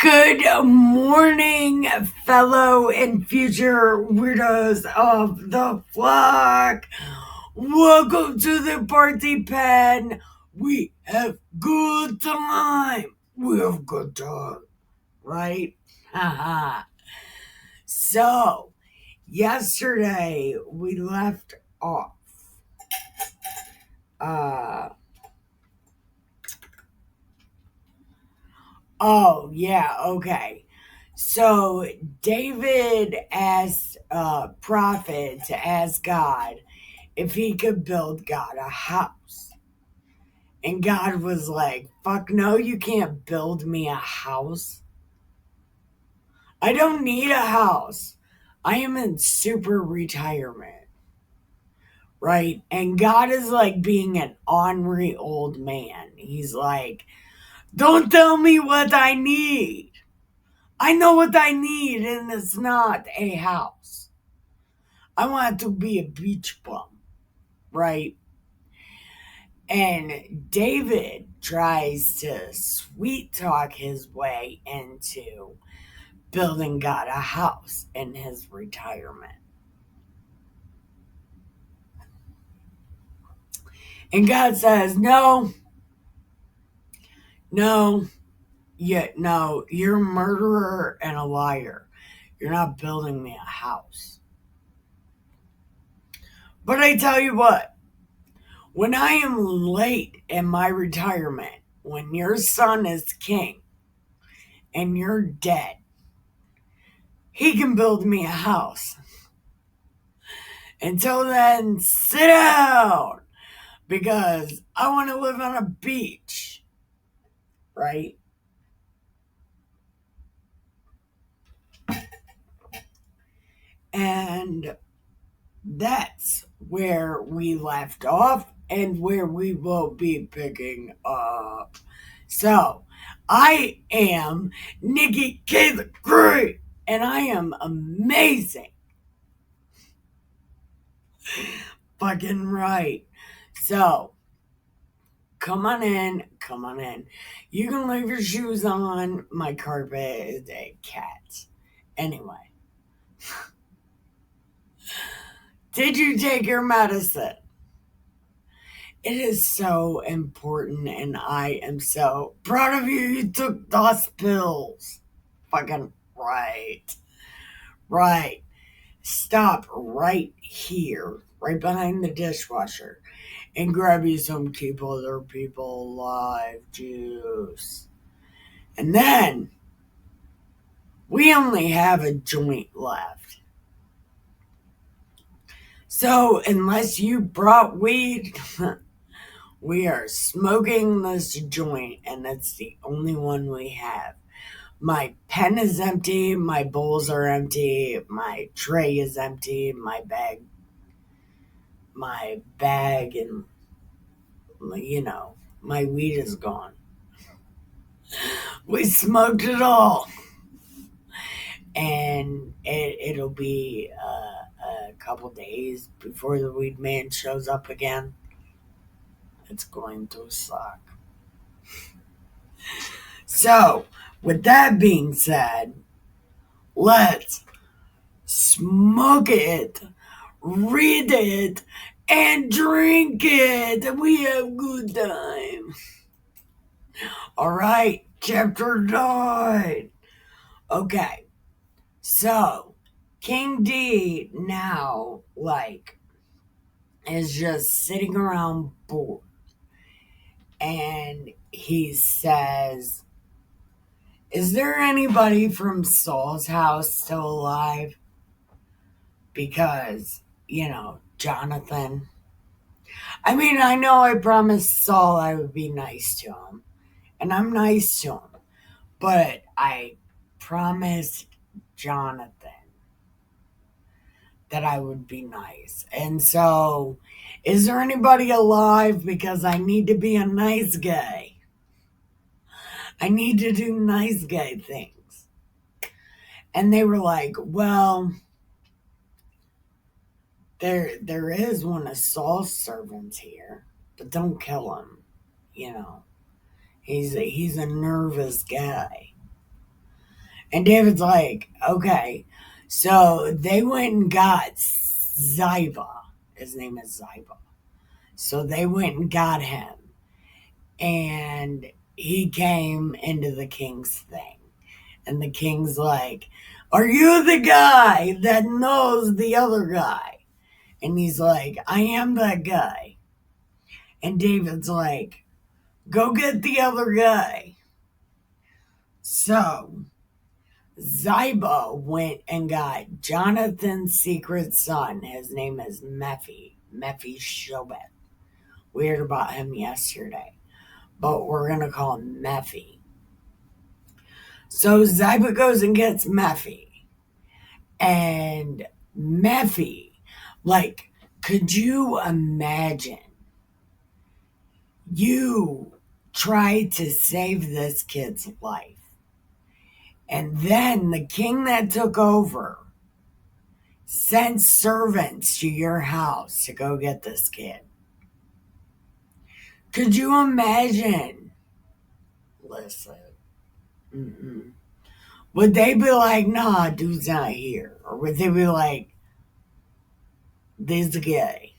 Good morning, fellow and future weirdos of the flock. Welcome to the party pen. We have good time. We have good time, right? Haha. So, yesterday we left off. Uh, oh, yeah, okay. So David asked prophet to ask God if he could build God a house. And God was like, fuck no, you can't build me a house. I don't need a house. I am in super retirement. Right? And God is like being an ornery old man. He's like, don't tell me what I need. I know what I need, and it's not a house. I want it to be a beach bum, right? And David tries to sweet talk his way into building God a house in his retirement. And God says, no, no, no, you're a murderer and a liar. You're not building me a house. But I tell you what, when I am late in my retirement, when your son is king and you're dead, he can build me a house. Until then, sit down because I want to live on a beach, right? And that's where we left off and where we will be picking up. So, I am Nikki K the Great, and I am amazing. Fucking right. So, come on in, come on in. You can leave your shoes on. My carpet is a cat. Anyway, did you take your medicine? It is so important, and I am so proud of you. You took those pills. Fucking right. Right. Stop right here, right behind the dishwasher, and grab you some Keep Other People Alive juice. And then we only have a joint left. So, unless you brought weed, we are smoking this joint, and it's the only one we have. My pen is empty, my bowls are empty, my tray is empty, my bag, and, my weed is gone. We smoked it all. And it'll be a couple days before the weed man shows up again. It's going to suck. So, with that being said, let's smoke it, read it, and drink it. We have good time. All right, chapter 9. Okay, so King D now, is just sitting around bored. And he says, is there anybody from Saul's house still alive? Because, Jonathan. I mean, I know I promised Saul I would be nice to him. And I'm nice to him. But I promised Jonathan that I would be nice. And so, is there anybody alive? Because I need to be a nice guy. I need to do nice guy things. And they were like, well, there is one of Saul's servants here, but don't kill him. He's a nervous guy. And David's like, okay. So they went and got Ziba. His name is Ziba. So they went and got him. And he came into the king's thing. And the king's like, are you the guy that knows the other guy? And he's like, I am that guy. And David's like, go get the other guy. So Ziba went and got Jonathan's secret son. His name is Mephi Shobeth. We heard about him yesterday, but we're going to call him Mephi. So Ziba goes and gets Mephi. And Mephi, like, could you imagine you tried to save this kid's life? And then the king that took over sent servants to your house to go get this kid. Could you imagine? Listen. Mm-mm. Would they be like, nah, dude's not here? Or would they be like, this guy?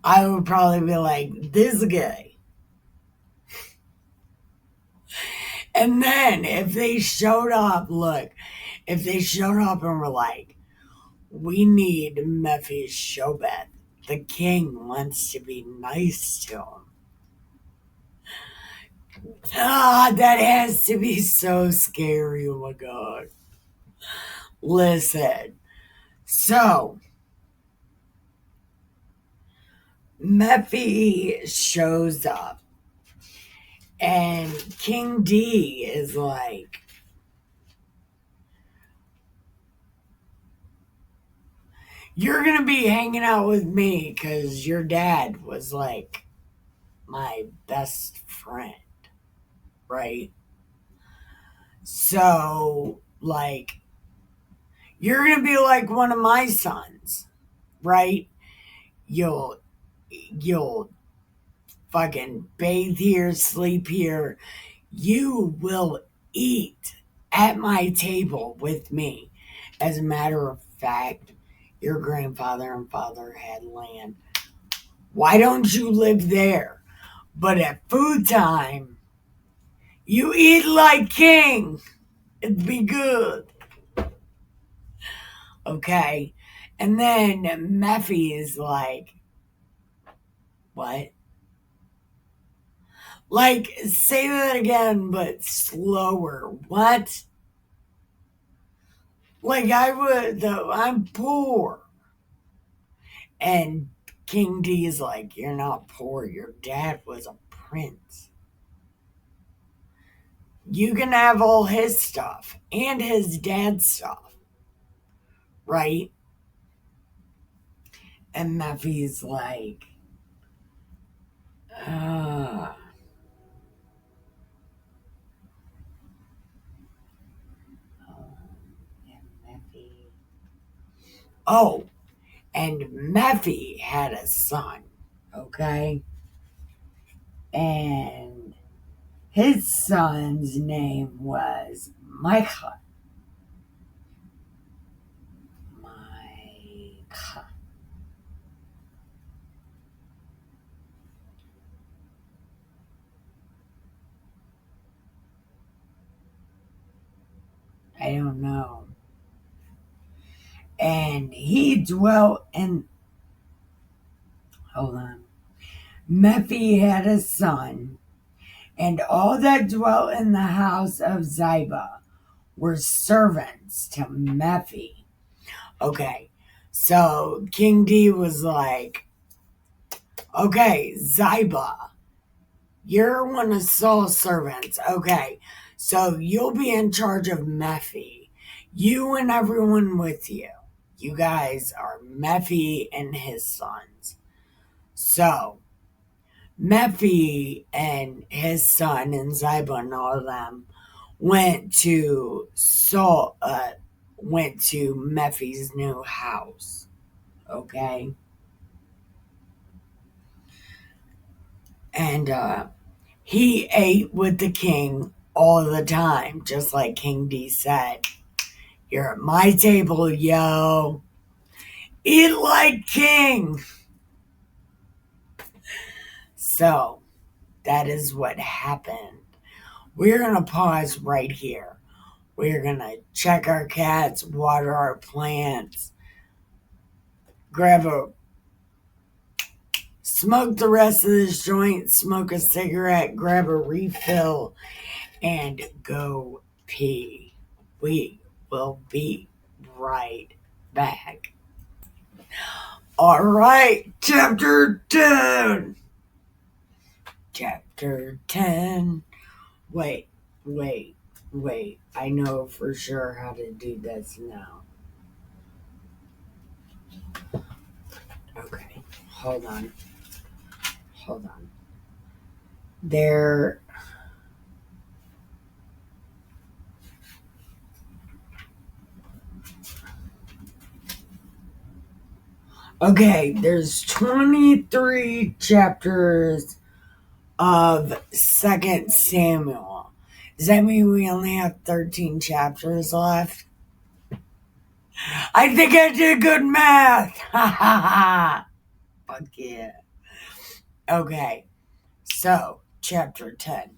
I would probably be like, this guy. And then if they showed up, if they showed up and were like, we need Mephi Shobeth. The king wants to be nice to him. That has to be so scary. Oh my God. Listen. So, Mephi shows up, and King D is like, you're going to be hanging out with me because your dad was like my best friend, right? So, like, you're going to be like one of my sons, right? You'll fucking bathe here, sleep here. You will eat at my table with me. As a matter of fact, your grandfather and father had land. Why don't you live there? But at food time, you eat like king. It'd be good. Okay. And then Mephi is like, what? Like, say that again, but slower. What? Like, I'm poor. And King D is like, you're not poor. Your dad was a prince. You can have all his stuff and his dad's stuff, right? And Mephi's like, ah. Oh, and Mephi had a son, okay? And his son's name was Micah. Micah. I don't know. And he dwelt in. Hold on. Mephi had a son, and all that dwelt in the house of Ziba were servants to Mephi. Okay, so King D was like, okay, Ziba, you're one of Saul's servants. Okay, so you'll be in charge of Mephi. You and everyone with you. You guys are Mephi and his sons. So, Mephi and his son and Ziba and all of them went to Mephi's new house. Okay. And He ate with the king all the time, just like King D said. You're at my table, yo. Eat like king. So, that is what happened. We're going to pause right here. We're going to check our cats, water our plants, smoke the rest of this joint, smoke a cigarette, grab a refill, and go pee. We will be right back. All right, chapter 10. Chapter 10. Wait. I know for sure how to do this now. Okay, hold on. There. Okay, there's 23 chapters of 2 Samuel. Does that mean we only have 13 chapters left? I think I did good math. Ha ha ha. Fuck yeah. Okay, so chapter 10.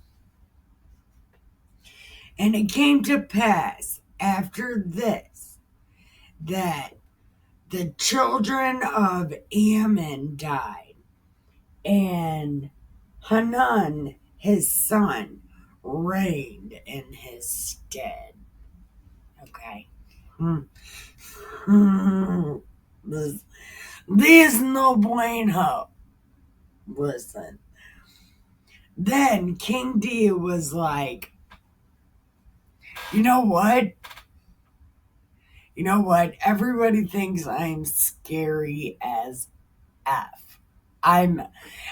And it came to pass after this that the children of Ammon died, and Hanun, his son, reigned in his stead. Okay. This no bueno. Listen. Then King D was like, you know what? Everybody thinks I'm scary as F.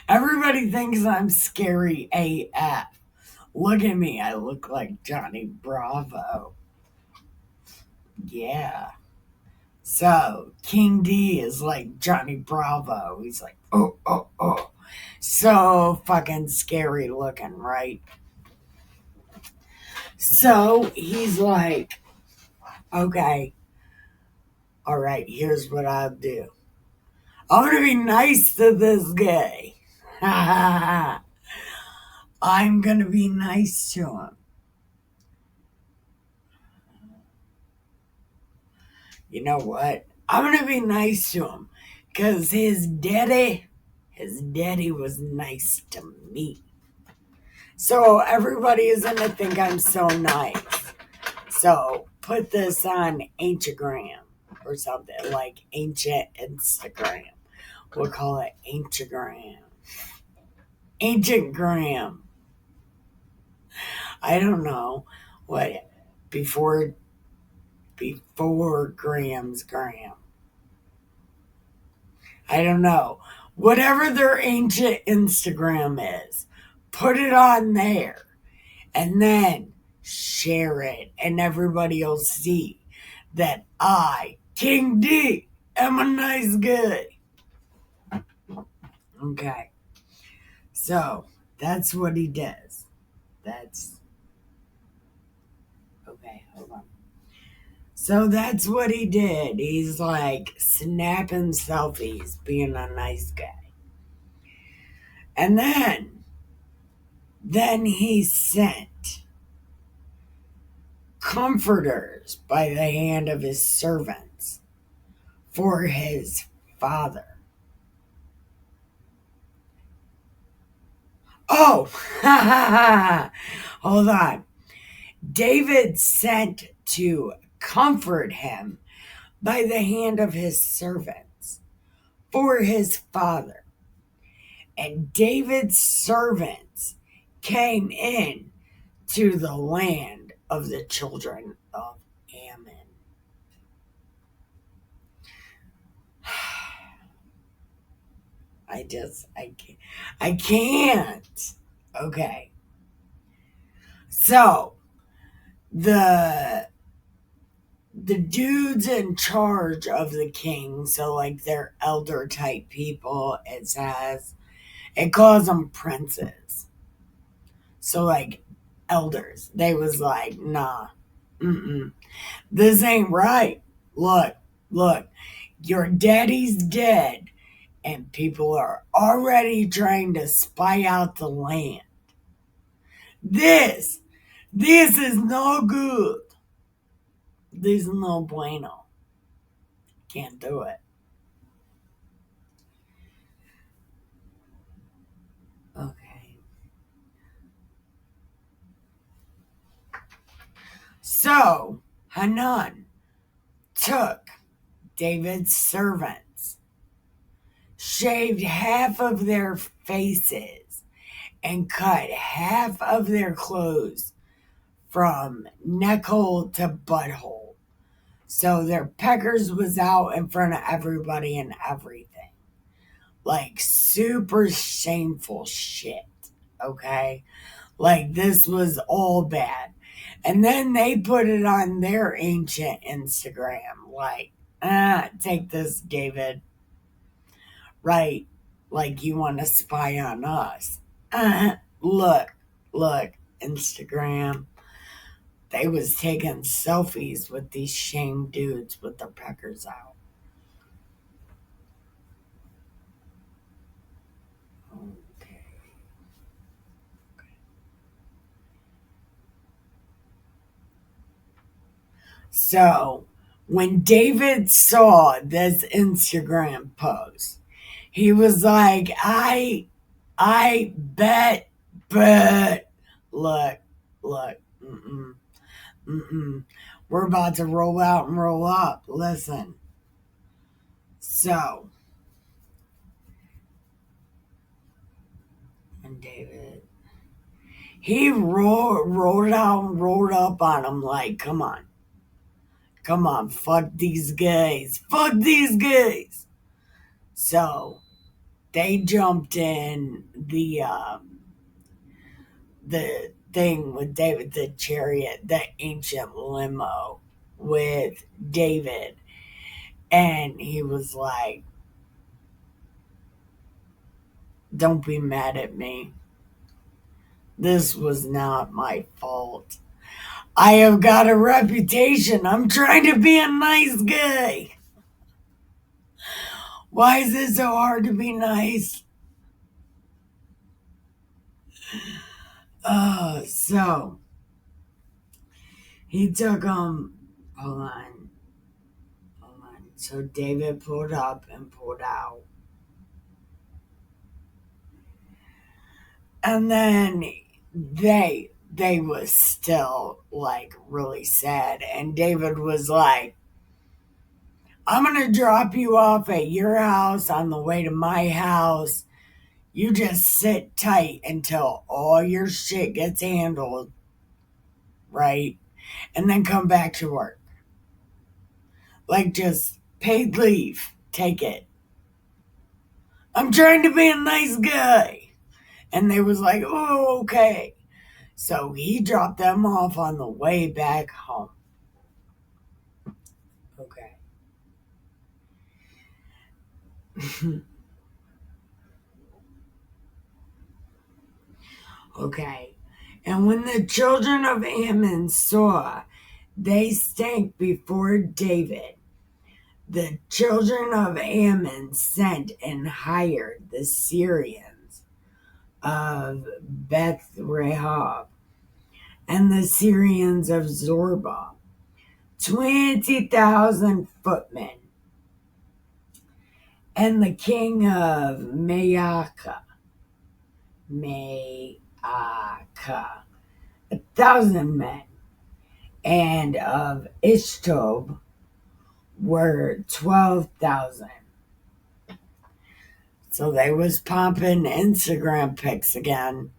Everybody thinks I'm scary AF. Look at me. I look like Johnny Bravo. Yeah. So King D is like Johnny Bravo. He's like, oh. So fucking scary looking, right? So he's like, okay, all right, here's what I'll do. I'm going to be nice to this guy. I'm going to be nice to him. You know what? I'm going to be nice to him because his daddy was nice to me. So everybody is going to think I'm so nice. So put this on Instagram or something, like ancient Instagram. We'll call it Ancientgram. Ancient Gram. I don't know what before Graham's gram. I don't know. Whatever their ancient Instagram is, put it on there and then share it, and everybody will see that I, King D, am a nice guy. Okay. So that's what he does. Okay, hold on. So that's what he did. He's like snapping selfies, being a nice guy. And then he sent comforters by the hand of his servants for his father. Oh, hold on. David sent to comfort him by the hand of his servants for his father. And David's servants came in to the land of the children of Ammon. I can't. Okay. So, the dudes in charge of the king, so like they're elder type people, it calls them princes. So like elders, they was like, nah, this ain't right. Look, look, your daddy's dead, and people are already trying to spy out the land. This, this is no good. This is no bueno. Can't do it. Okay. So, Hanan took David's servants, shaved half of their faces, and cut half of their clothes from neck hole to butthole. So their peckers was out in front of everybody and everything. Like super shameful shit. Okay? Like this was all bad. And then they put it on their ancient Instagram. Like, take this, David. Right? Like you want to spy on us. Look, look, Instagram. They was taking selfies with these shame dudes with their peckers out. Okay. So when David saw this Instagram post, he was like, I bet, but look, look, mm-mm. We're about to roll out and roll up. Listen. So, and David, he rolled out and rolled up on him like, come on, fuck these guys, fuck these guys. So they jumped in the thing with David, the chariot, the ancient limo with David, and he was like, "Don't be mad at me. This was not my fault. I have got a reputation. I'm trying to be a nice guy. Why is it so hard to be nice?" So he took hold on, hold on. So David pulled up and pulled out. And then they was still like really sad. And David was like, I'm gonna drop you off at your house on the way to my house. You just sit tight until all your shit gets handled, right? And then come back to work. Like just paid leave. Take it. I'm trying to be a nice guy. And they was like, oh, okay. So he dropped them off on the way back home. Okay. Okay. And when the children of Ammon saw they stank before David, the children of Ammon sent and hired the Syrians of Beth Rehob and the Syrians of Zorba, 20,000 footmen, and the king of Maacah, 1,000 men, and of Ishtob were 12,000. So they was pumping Instagram pics again,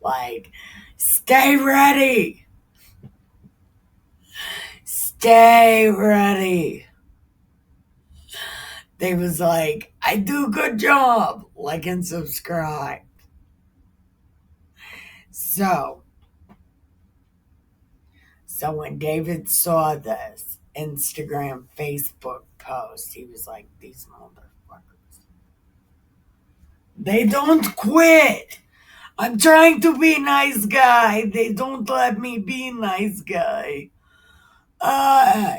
like, stay ready, stay ready. They was like, I do a good job, like and subscribe. So when David saw this Instagram, Facebook post, he was like, these motherfuckers, they don't quit. I'm trying to be a nice guy. They don't let me be a nice guy. Uh,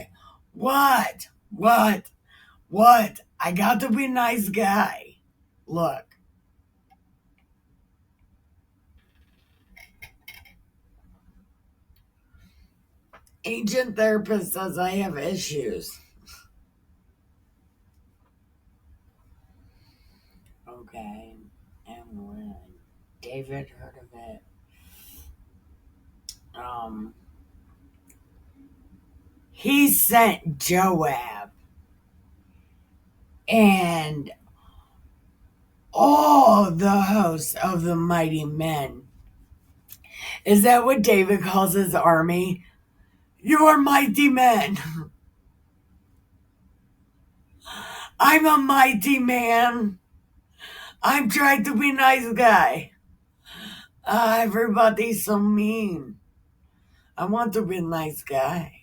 what? What? What? I got to be a nice guy. Look, ancient therapist says I have issues. Okay. And when David heard of it, um, he sent Joab and all the hosts of the mighty men. Is that what David calls his army? You're mighty men. I'm a mighty man. I'm trying to be a nice guy. Everybody's so mean. I want to be a nice guy.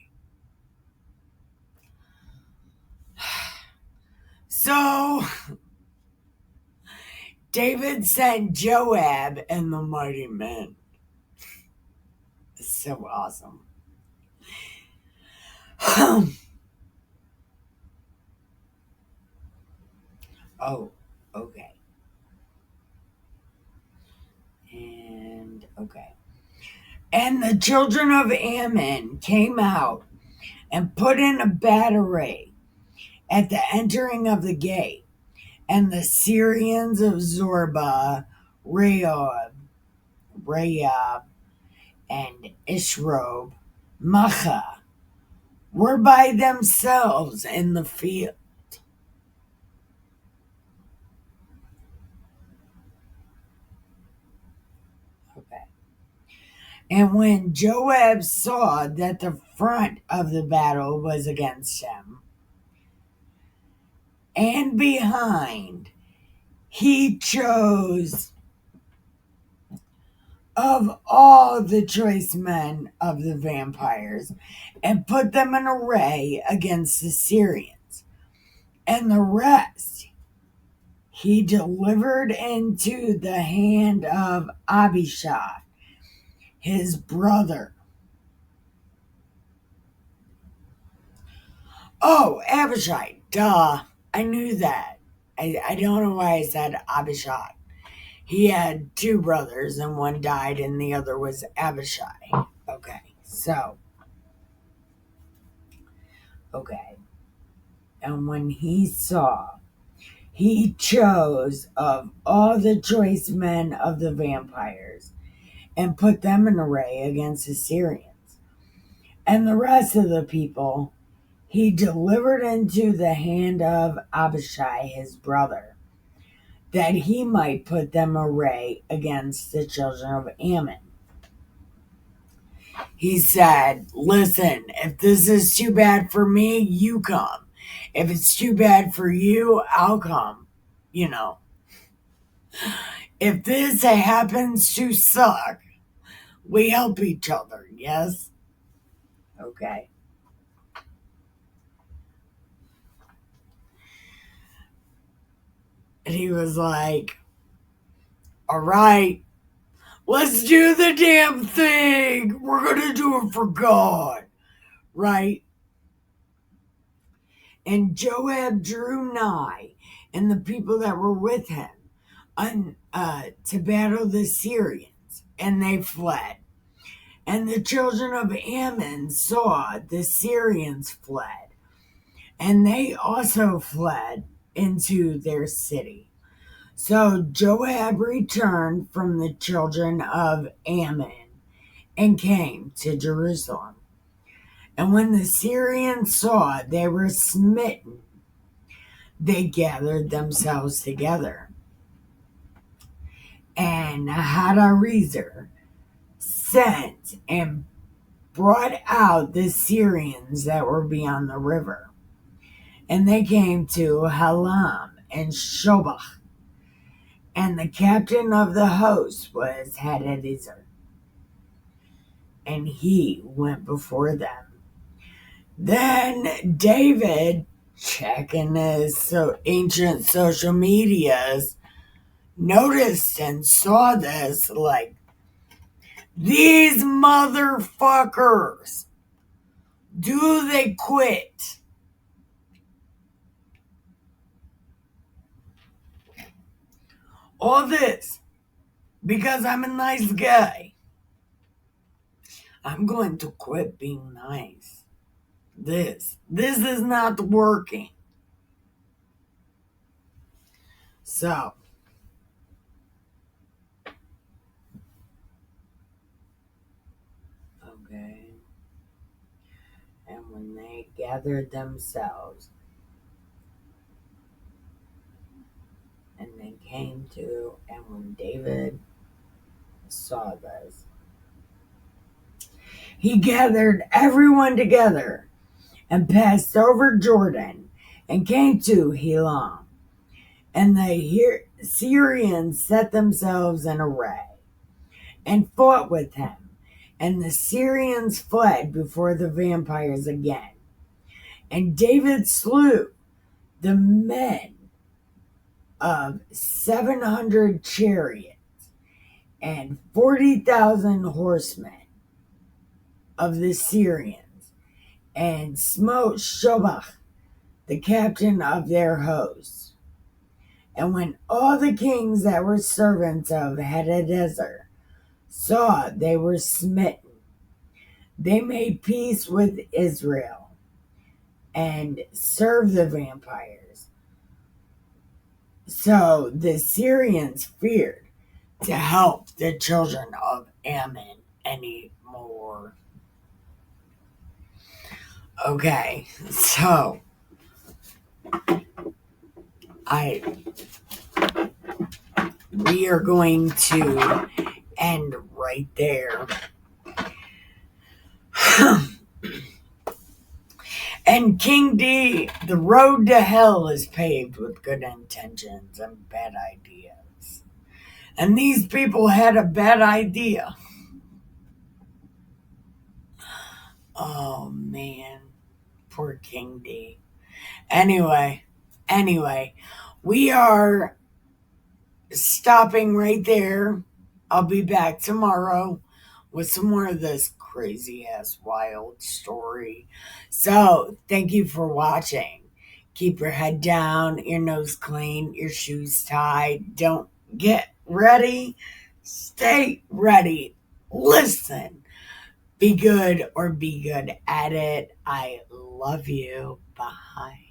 So, David sent Joab and the mighty men. It's so awesome. Oh, okay. And, okay. And the children of Ammon came out and put in a battery at the entering of the gate. And the Syrians of Zorba, Rehob, and Ishrob, Macha, were by themselves in the field. Okay. And when Joab saw that the front of the battle was against him, and behind, he chose of all the choice men of the vampires and put them in array against the Syrians. And the rest he delivered into the hand of Abishai, his brother. Oh, Abishai, duh. I knew that. I don't know why I said Abishai. He had two brothers, and one died, and the other was Abishai. Okay, so, okay. And when he saw, he chose of all the choice men of the vampires and put them in array against the Syrians. And the rest of the people he delivered into the hand of Abishai his brother, that he might put them array against the children of Ammon. He said, listen, if this is too bad for me, you come. If it's too bad for you, I'll come. You know, if this happens to suck, we help each other, yes? Okay. And he was like, all right, let's do the damn thing. We're going to do it for God, right? And Joab drew nigh, and the people that were with him, to battle the Syrians, and they fled. And the children of Ammon saw the Syrians fled, and they also fled into their city. So Joab returned from the children of Ammon and came to Jerusalem. And when the Syrians saw they were smitten, they gathered themselves together. And Hadarezer sent and brought out the Syrians that were beyond the river. And they came to Halam and Shobach. And the captain of the host was Hadarezer. And he went before them. Then David, checking his ancient social medias, noticed and saw this, like, these motherfuckers, do they quit? All this because I'm a nice guy. I'm going to quit being nice. This is not working. So, okay. And when they gathered themselves and they came to, and when David saw this, he gathered everyone together and passed over Jordan and came to Helam. And the Syrians set themselves in array and fought with him. And the Syrians fled before the vampires again. And David slew the men of 700 chariots and 40,000 horsemen of the Syrians, and smote Shobach, the captain of their hosts. And when all the kings that were servants of Hadadezer saw they were smitten, they made peace with Israel and served the vampires. So the Syrians feared to help the children of Ammon anymore. Okay, so we are going to end right there. And King D, the road to hell is paved with good intentions and bad ideas. And these people had a bad idea. Oh man, poor King D. Anyway, we are stopping right there. I'll be back tomorrow with some more of this crazy ass wild story. So, thank you for watching. Keep your head down, your nose clean, your shoes tied. Don't get ready. Stay ready. Listen. Be good or be good at it. I love you. Bye.